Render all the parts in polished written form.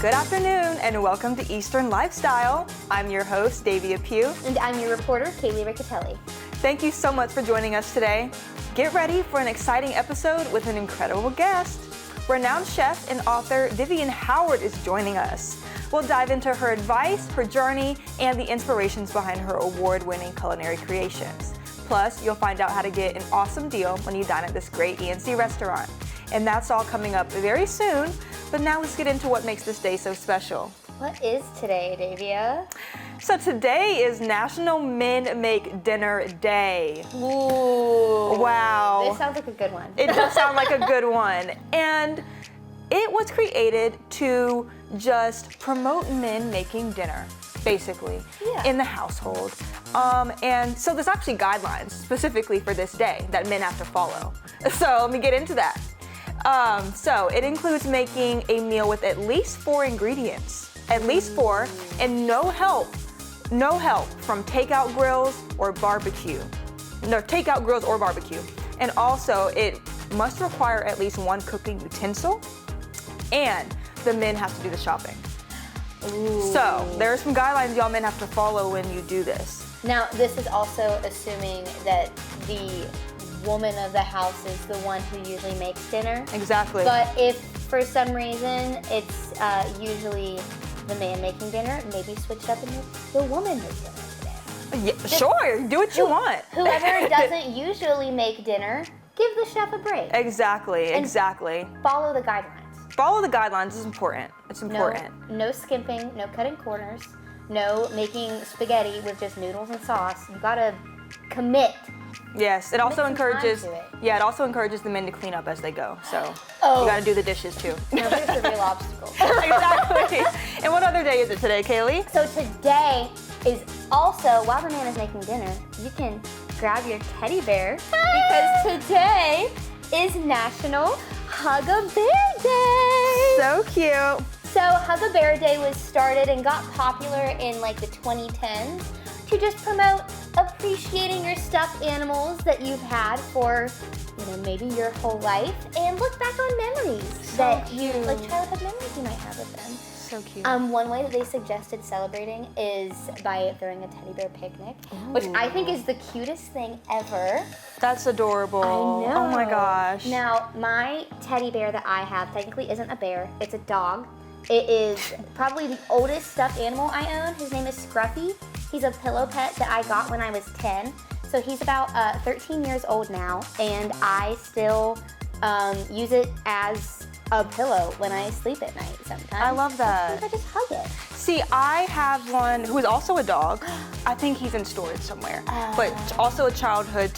Good afternoon and welcome to Eastern Lifestyle. I'm your host, Davia Pugh. And I'm your reporter, Kaylee Riccatelli. Thank you so much for joining us today. Get ready for an exciting episode with an incredible guest. Renowned chef and author Vivian Howard is joining us. We'll dive into her advice, her journey, and the inspirations behind her award-winning culinary creations. Plus, you'll find out how to get an awesome deal when you dine at this great ENC restaurant. And that's all coming up very soon. But now let's get into what makes this day so special. What is today, Davia? So today is National Men Make Dinner Day. Ooh. Wow. This sounds like a good one. It does sound like a good one. And it was created to just promote men making dinner, basically, in the household. And so there's actually guidelines specifically for this day that men have to follow. So let me get into that. So it includes making a meal with at least 4 ingredients, and no help from takeout grills or barbecue. And also it must require at least 1 cooking utensil, and the men have to do the shopping. Ooh. So there are some guidelines y'all men have to follow when you do this. Now, this is also assuming that the woman of the house is the one who usually makes dinner. Exactly. But if for some reason it's usually the man making dinner, maybe switch it up and the woman makes dinner today. Yeah, sure, do what you want. Whoever doesn't usually make dinner, give the chef a break. Exactly. Follow the guidelines. Follow the guidelines is important. It's important. No skimping, no cutting corners, no making spaghetti with just noodles and sauce. You gotta commit. Yes, it also encourages. It also encourages the men to clean up as they go. So you got to do the dishes too. Now there's the real obstacle. Exactly. And what other day is it today, Kaylee? So today is also, while the man is making dinner, you can grab your teddy bear because today is National Hug a Bear Day. So cute. So Hug a Bear Day was started and got popular in like the 2010s to just promote appreciating your stuffed animals that you've had for, maybe your whole life, and look back on memories like childhood memories you might have with them. So cute. One way that they suggested celebrating is by throwing a teddy bear picnic, which I think is the cutest thing ever. That's adorable. I know. Oh my gosh. Now, my teddy bear that I have technically isn't a bear, it's a dog. It is probably the oldest stuffed animal I own. His name is Scruffy. He's a pillow pet that I got when I was 10. So he's about 13 years old now, and I still use it as a pillow when I sleep at night sometimes. I love that. I just hug it. See, I have one who is also a dog. I think he's in storage somewhere. But also a childhood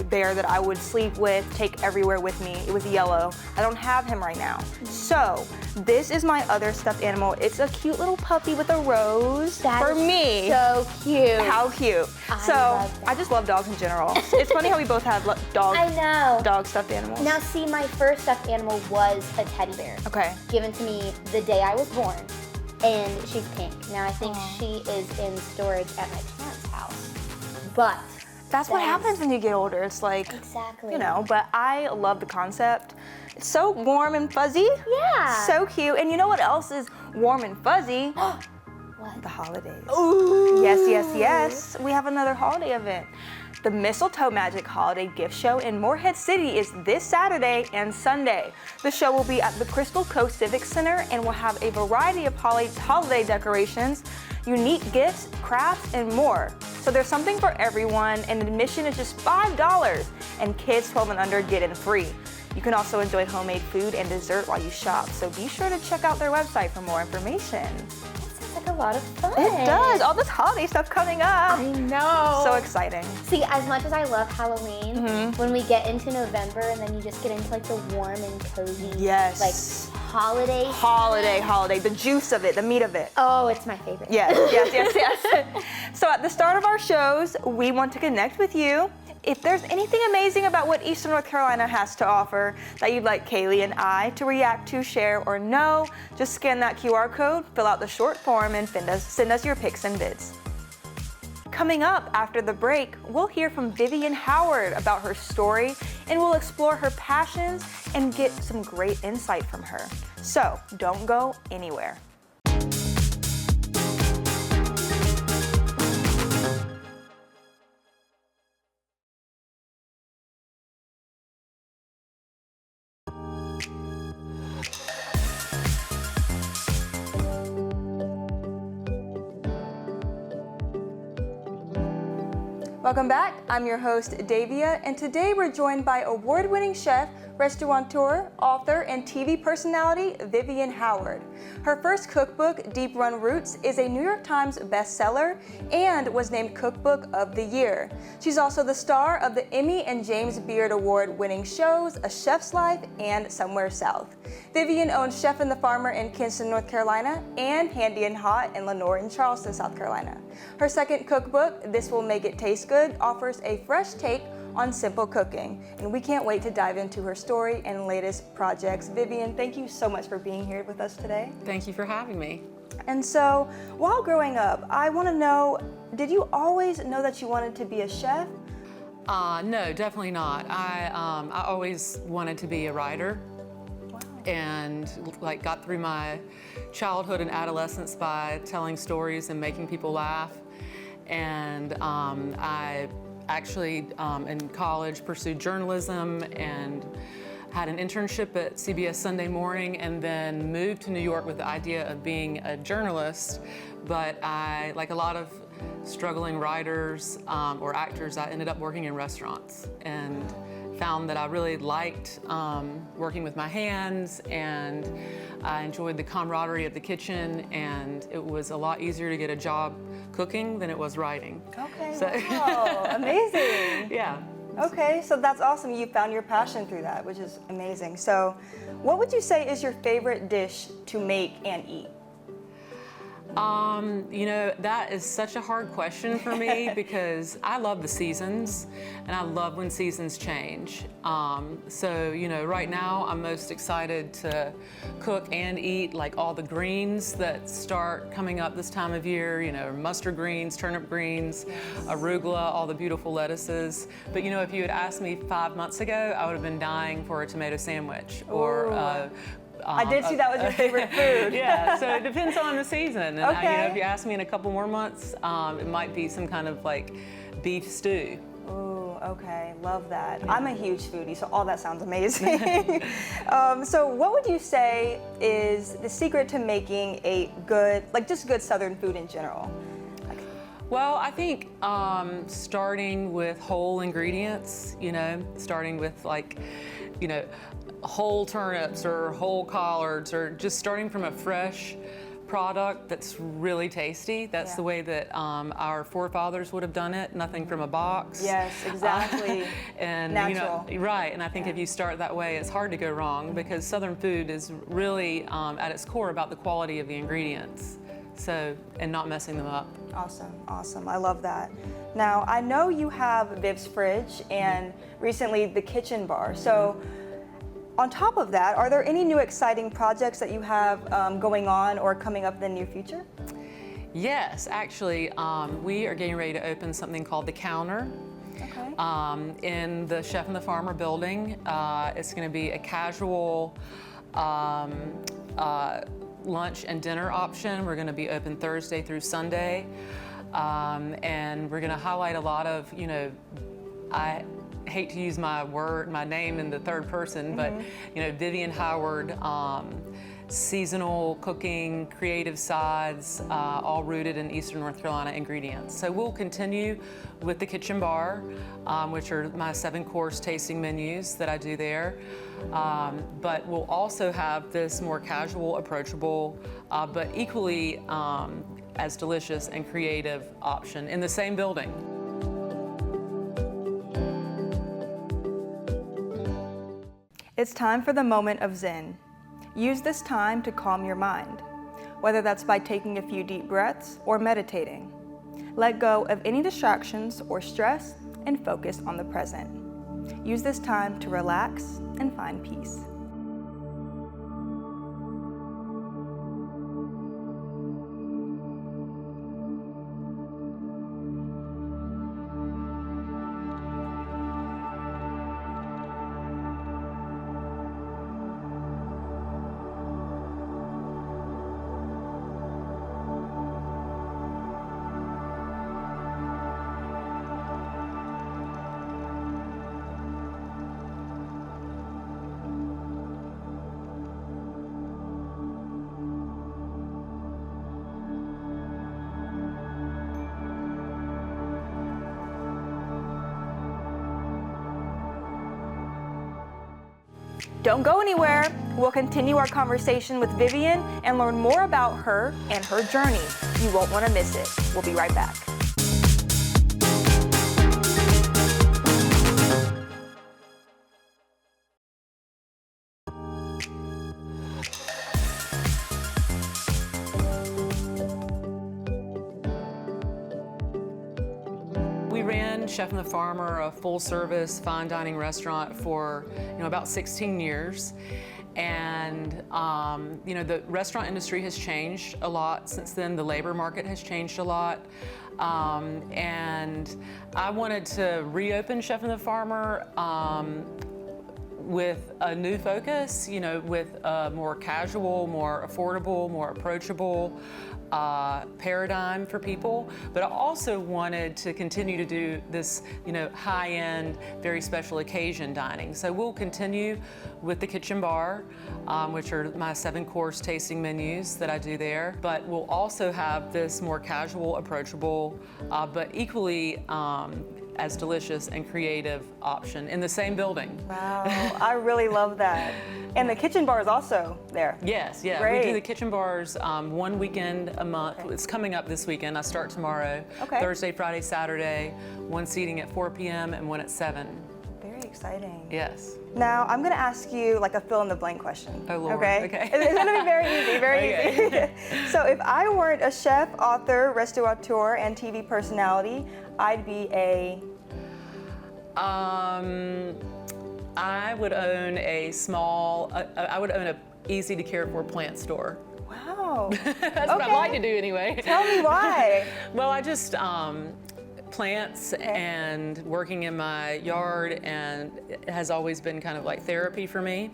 bear that I would sleep with, take everywhere with me. It was yellow. I don't have him right now. So this is my other stuffed animal. It's a cute little puppy with a rose for me. So cute. How cute. I just love dogs in general. It's funny how we both have dog stuffed animals. Now see, my first stuffed animal was a teddy bear. Okay. Given to me the day I was born. And she's pink. Now I think she is in storage at my parents' house. But that's what happens when you get older. It's like, exactly. But I love the concept. It's so warm and fuzzy. Yeah. So cute. And you know what else is warm and fuzzy? What? The holidays. Ooh. Yes. We have another holiday event. The Mistletoe Magic Holiday Gift Show in Morehead City is this Saturday and Sunday. The show will be at the Crystal Coast Civic Center and will have a variety of holiday decorations, unique gifts, crafts, and more. So there's something for everyone, and admission is just $5, and kids 12 and under get in free. You can also enjoy homemade food and dessert while you shop, so be sure to check out their website for more information. Like a lot of fun. It does. All this holiday stuff coming up. I know. So exciting. See, as much as I love Halloween, when we get into November and then you just get into the warm and cozy, holiday. Holiday. The juice of it, the meat of it. Oh, it's my favorite. Yes. So at the start of our shows, we want to connect with you. If there's anything amazing about what Eastern North Carolina has to offer that you'd like Kaylee and I to react to, share, or know, just scan that QR code, fill out the short form, and send us your pics and bids. Coming up after the break, we'll hear from Vivian Howard about her story, and we'll explore her passions and get some great insight from her. So don't go anywhere. Welcome back. I'm your host, Davia, and today we're joined by award-winning chef, restaurateur, author, and TV personality, Vivian Howard. Her first cookbook, Deep Run Roots, is a New York Times bestseller and was named Cookbook of the Year. She's also the star of the Emmy and James Beard Award-winning shows, A Chef's Life and Somewhere South. Vivian owns Chef and the Farmer in Kinston, North Carolina, and Handy and Hot in Lenore in Charleston, South Carolina. Her second cookbook, This Will Make It Taste Good, offers a fresh take on simple cooking, and we can't wait to dive into her story and latest projects. Vivian, thank you so much for being here with us today. Thank you for having me. And so, while growing up, I want to know, did you always know that you wanted to be a chef? No, definitely not. I always wanted to be a writer. Wow. And got through my childhood and adolescence by telling stories and making people laugh. And I actually, in college, pursued journalism and had an internship at CBS Sunday Morning, and then moved to New York with the idea of being a journalist. But I, like a lot of struggling writers or actors, I ended up working in restaurants and found that I really liked working with my hands, and I enjoyed the camaraderie of the kitchen, and it was a lot easier to get a job cooking than it was writing. Okay, So, wow, amazing. yeah. Okay, so that's awesome. You found your passion through that, which is amazing. So, what would you say is your favorite dish to make and eat? That is such a hard question for me because I love the seasons and I love when seasons change. Right now I'm most excited to cook and eat like all the greens that start coming up this time of year, mustard greens, turnip greens, arugula, all the beautiful lettuces. But if you had asked me 5 months ago, I would have been dying for a tomato sandwich or I did see that was your favorite food. Yeah, so it depends on the season. And Okay. if you ask me in a couple more months, it might be some kind of beef stew. Ooh, okay, love that. I'm a huge foodie, so all that sounds amazing. So what would you say is the secret to making a good, just good Southern food in general? Well, I think starting with whole ingredients, starting with whole turnips or whole collards, or just starting from a fresh product that's really tasty. That's the way that our forefathers would have done it, nothing from a box. Yes, exactly. And natural. Right, and I think if you start that way, it's hard to go wrong because Southern food is really at its core about the quality of the ingredients. And not messing them up. Awesome. I love that. Now, I know you have Viv's Fridge and recently the Kitchen Bar. So, on top of that, are there any new exciting projects that you have going on or coming up in the near future? Yes, actually, we are getting ready to open something called The Counter. Okay. In the Chef and the Farmer building. It's going to be a casual lunch and dinner option. We're going to be open Thursday through Sunday, and we're going to highlight a lot of, I hate to use my name in the third person, but Vivian Howard, seasonal cooking, creative sides, all rooted in Eastern North Carolina ingredients. So we'll continue with the Kitchen Bar, which are my 7-course tasting menus that I do there. But we'll also have this more casual, approachable, but equally as delicious and creative option in the same building. It's time for the moment of Zen. Use this time to calm your mind, whether that's by taking a few deep breaths or meditating. Let go of any distractions or stress and focus on the present. Use this time to relax and find peace. Don't go anywhere. We'll continue our conversation with Vivian and learn more about her and her journey. You won't want to miss it. We'll be right back. We ran Chef and the Farmer, a full-service fine dining restaurant for about 16 years. And the restaurant industry has changed a lot since then. The labor market has changed a lot. And I wanted to reopen Chef and the Farmer with a new focus, with a more casual, more affordable, more approachable paradigm for people. But I also wanted to continue to do this, high-end, very special occasion dining. So we'll continue with the kitchen bar, which are my 7-course tasting menus that I do there. But we'll also have this more casual, approachable, but equally as delicious and creative option in the same building. Wow, I really love that. And the kitchen bar is also there. Yes, yeah. Great. We do the kitchen bars one weekend a month. Okay. It's coming up this weekend. I start tomorrow. Okay. Thursday, Friday, Saturday. One seating at 4 p.m. and one at 7. Very exciting. Yes. Now, I'm going to ask you like a fill-in-the-blank question. Oh, Lord. Okay? Okay. It's going to be very easy, very easy. So if I weren't a chef, author, restaurateur, and TV personality, I'd be a... I would own a small, I would own a easy to care for plant store. Wow. That's what I'd like to do anyway. Tell me why. Well, I just, plants and working in my yard, and it has always been kind of like therapy for me.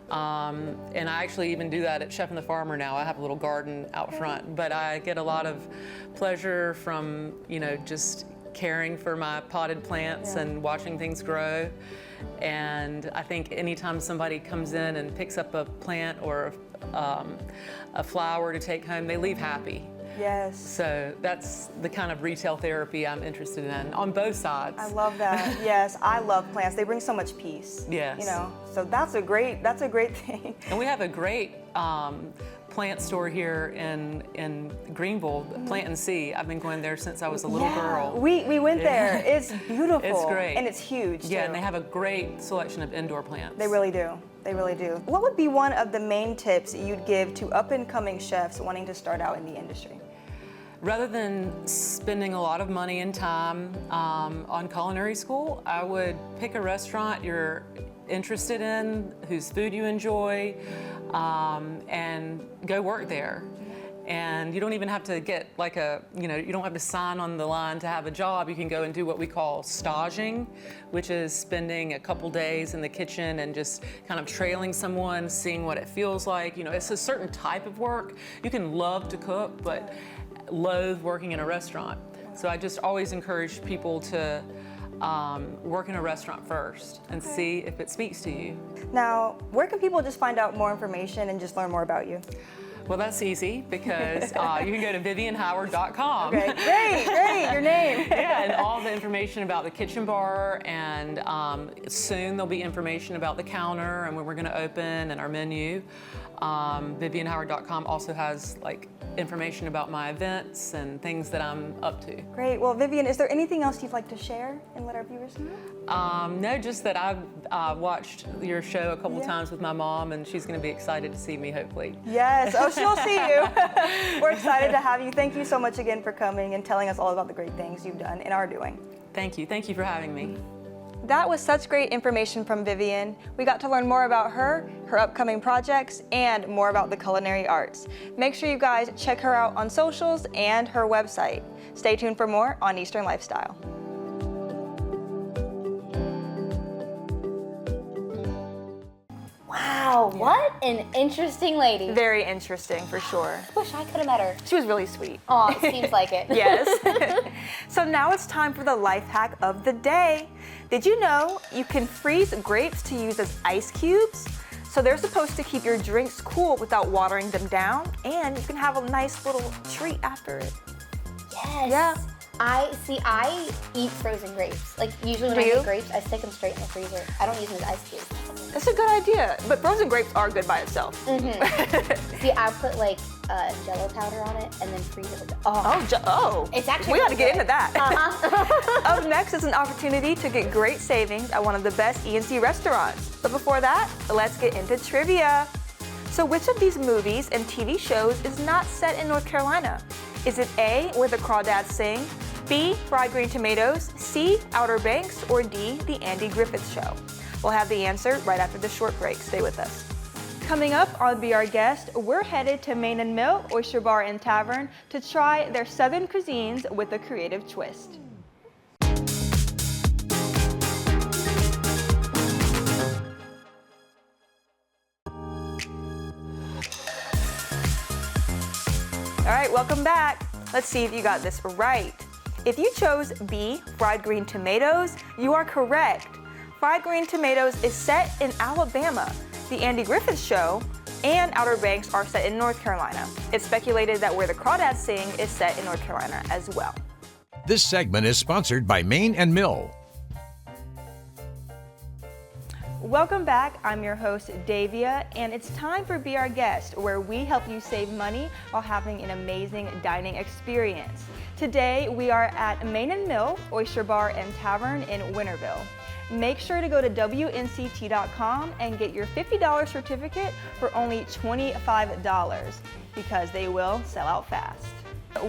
And I actually even do that at Chef and the Farmer now. I have a little garden out front, but I get a lot of pleasure from, just caring for my potted plants and watching things grow. And I think anytime somebody comes in and picks up a plant or a flower to take home, they leave happy. Yes. So that's the kind of retail therapy I'm interested in on both sides. I love that. Yes, I love plants. They bring so much peace. Yes. So that's a great thing. And we have a great plant store here in Greenville, Plant and See. I've been going there since I was a little girl. We went there. It's beautiful. It's great. And it's huge, too. Yeah, and they have a great selection of indoor plants. They really do. They really do. What would be one of the main tips you'd give to up-and-coming chefs wanting to start out in the industry? Rather than spending a lot of money and time on culinary school, I would pick a restaurant you're interested in, whose food you enjoy, and go work there. And you don't even have to get like you don't have to sign on the line to have a job. You can go and do what we call staging, which is spending a couple days in the kitchen and just kind of trailing someone, seeing what it feels like. It's a certain type of work. You can love to cook, but loathe working in a restaurant. So I just always encourage people to work in a restaurant first and see if it speaks to you. Now, where can people just find out more information and just learn more about you? Well, that's easy because you can go to vivianhoward.com. Okay, great, your name. Yeah, and all the information about the kitchen bar, and soon there'll be information about the counter and when we're going to open and our menu. Vivianhoward.com also has information about my events and things that I'm up to. Great. Well, Vivian, is there anything else you'd like to share and let our viewers know? No, just that I've watched your show a couple times with my mom, and she's going to be excited to see me, hopefully. Yes. Oh, she'll see you. We're excited to have you. Thank you so much again for coming and telling us all about the great things you've done and are doing. Thank you. Thank you for having me. That was such great information from Vivian. We got to learn more about her upcoming projects, and more about the culinary arts. Make sure you guys check her out on socials and her website. Stay tuned for more on Eastern Lifestyle. Wow, what an interesting lady. Very interesting, for sure. Wish I could have met her. She was really sweet. Oh, it seems like it. Yes. So now it's time for the life hack of the day. Did you know you can freeze grapes to use as ice cubes? So they're supposed to keep your drinks cool without watering them down, and you can have a nice little treat after it. Yes. Yeah. I eat frozen grapes. Like usually when Do I you? get grapes, I stick them straight in the freezer. I don't use them as ice cubes. That's a good idea, but frozen grapes are good by itself. See, I put like Jello powder on it and then freeze it with the, It's actually we got to really get into good. that. Up next is an opportunity to get great savings at one of the best E&C restaurants. But before that, let's get into trivia. So which of these movies and TV shows is not set in North Carolina? Is it A, Where the Crawdads Sing, B, Fried Green Tomatoes, C, Outer Banks, or D, The Andy Griffith Show? We'll have the answer right after the short break. Stay with us. Coming up on Be Our Guest, we're headed to Main and Mill, Oyster Bar and Tavern to try their Southern cuisines with a creative twist. All right, welcome back. Let's see if you got this right. If you chose B, Fried Green Tomatoes, you are correct. Fried Green Tomatoes is set in Alabama. The Andy Griffith Show and Outer Banks are set in North Carolina. It's speculated that Where the Crawdads Sing is set in North Carolina as well. This segment is sponsored by Main and Mill. Welcome back. I'm your host, Davia, and it's time for Be Our Guest, where we help you save money while having an amazing dining experience. Today, we are at Main and Mill, Oyster Bar and Tavern in Winterville. Make sure to go to WNCT.com and get your $50 certificate for only $25 because they will sell out fast.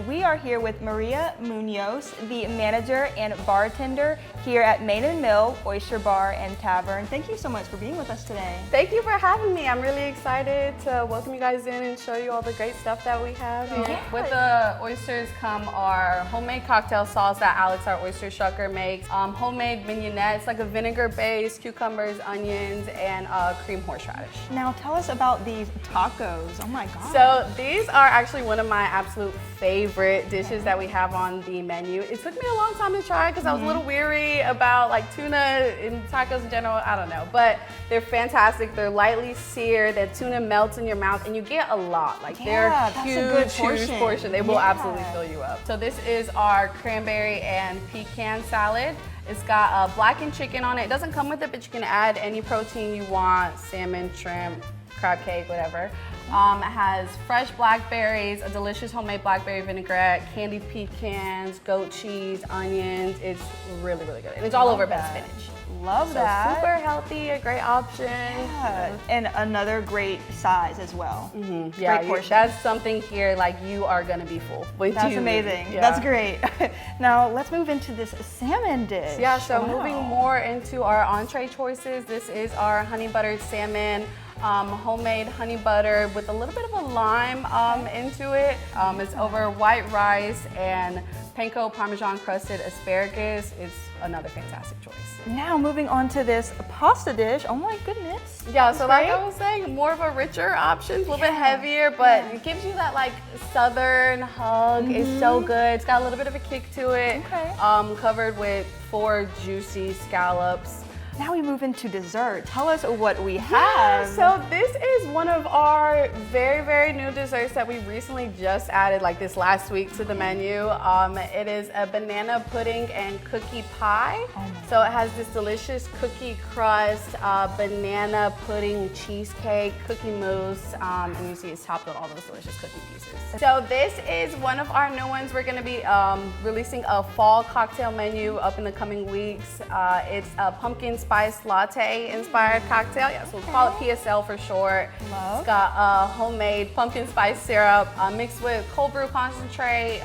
We are here with Maria Munoz, the manager and bartender here at Main and Mill, Oyster Bar and Tavern. Thank you so much for being with us today. Thank you for having me. I'm really excited to welcome you guys in and show you all the great stuff that we have. With the oysters come our homemade cocktail sauce that Alex, our oyster shucker, makes. Homemade vignettes, like a vinegar-based, cucumbers, onions, and cream horseradish. Now tell us about these tacos. Oh my God. So these are actually one of my absolute favorite dishes that we have on the menu. It took me a long time to try because I was a little weary about like tuna and tacos in general. I don't know, but they're fantastic. They're lightly seared. The tuna melts in your mouth and you get a lot. Like they're that's a good huge portion. They will absolutely fill you up. So this is our cranberry and pecan salad. It's got blackened chicken on it. It doesn't come with it, but you can add any protein you want, salmon, shrimp, crab cake, whatever. It has fresh blackberries, a delicious homemade blackberry vinaigrette, candied pecans, goat cheese, onions. It's really, really good. And it's all over with spinach. Love that. Super healthy, a great option. Yeah. And another great size as well. Yeah, Great portion. that's something here, like you are gonna be full. That's amazing. That's great. Now let's move into this salmon dish. Yeah, so Wow. moving more into our entree choices, this is our honey buttered salmon. Homemade honey butter with a little bit of a lime into it. It's over white rice and panko parmesan crusted asparagus. It's another fantastic choice. Now moving on to this pasta dish. Oh my goodness. Yeah, so like great. I was saying, more of a richer option, a little bit heavier, but it gives you that like southern hug. It's so good. It's got a little bit of a kick to it. Okay. Covered with 4 juicy scallops. Now we move into dessert. Tell us what we have. So this is one of our very, very new desserts that we recently just added like this last week to the menu. It is a banana pudding and cookie pie. So it has this delicious cookie crust, banana pudding cheesecake, cookie mousse, and you see it's topped with all those delicious cookie pieces. So this is one of our new ones. We're gonna be releasing a fall cocktail menu up in the coming weeks. It's a pumpkin spice latte inspired cocktail. Yeah, so we'll call it PSL for short. Love. It's got homemade pumpkin spice syrup mixed with cold brew concentrate,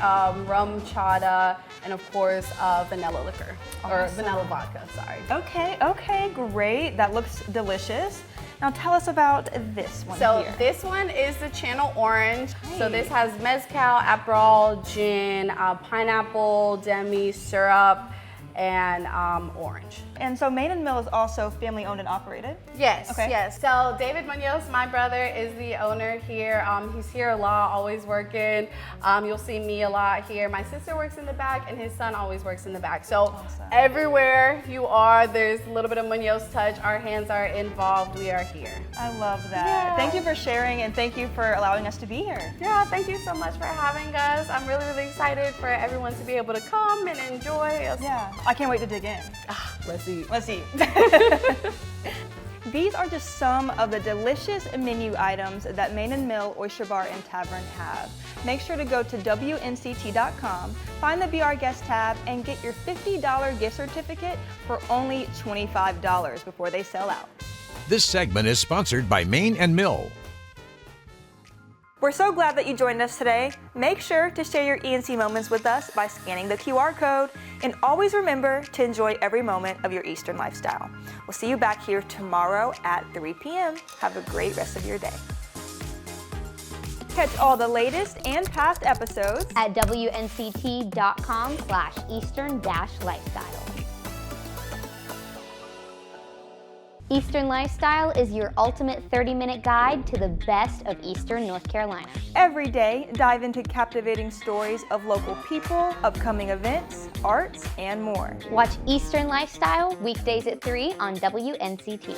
rum chata, and of course vanilla liquor, or vanilla vodka, sorry. Okay, great. That looks delicious. Now tell us about this one So here. this one is the Channel Orange. So this has mezcal, Aperol, gin, pineapple, demi, syrup, and orange. And so Main and Mill is also family owned and operated? Yes, Okay. yes. So David Munoz, my brother, is the owner here. He's here a lot, always working. You'll see me a lot here. My sister works in the back, and his son always works in the back. So Awesome. everywhere you are, there's a little bit of Munoz touch. Our hands are involved. We are here. I love that. Yeah. Thank you for sharing, and thank you for allowing us to be here. Yeah, thank you so much for having us. I'm really, really excited for everyone to be able to come and enjoy. Yeah, I can't wait to dig in. Let's eat. Let's eat. These are just some of the delicious menu items that Main and Mill, Oyster Bar, and Tavern have. Make sure to go to WNCT.com, find the Be Our Guest tab, and get your $50 gift certificate for only $25 before they sell out. This segment is sponsored by Main and Mill. We're so glad that you joined us today. Make sure to share your E&C moments with us by scanning the QR code, and always remember to enjoy every moment of your Eastern lifestyle. We'll see you back here tomorrow at 3 p.m. Have a great rest of your day. Catch all the latest and past episodes At WNCT.com/Eastern-Lifestyle. Eastern Lifestyle is your ultimate 30-minute guide to the best of Eastern North Carolina. every day. Dive into captivating stories of local people, upcoming events, arts, and more. Watch Eastern Lifestyle weekdays at 3 on WNCT.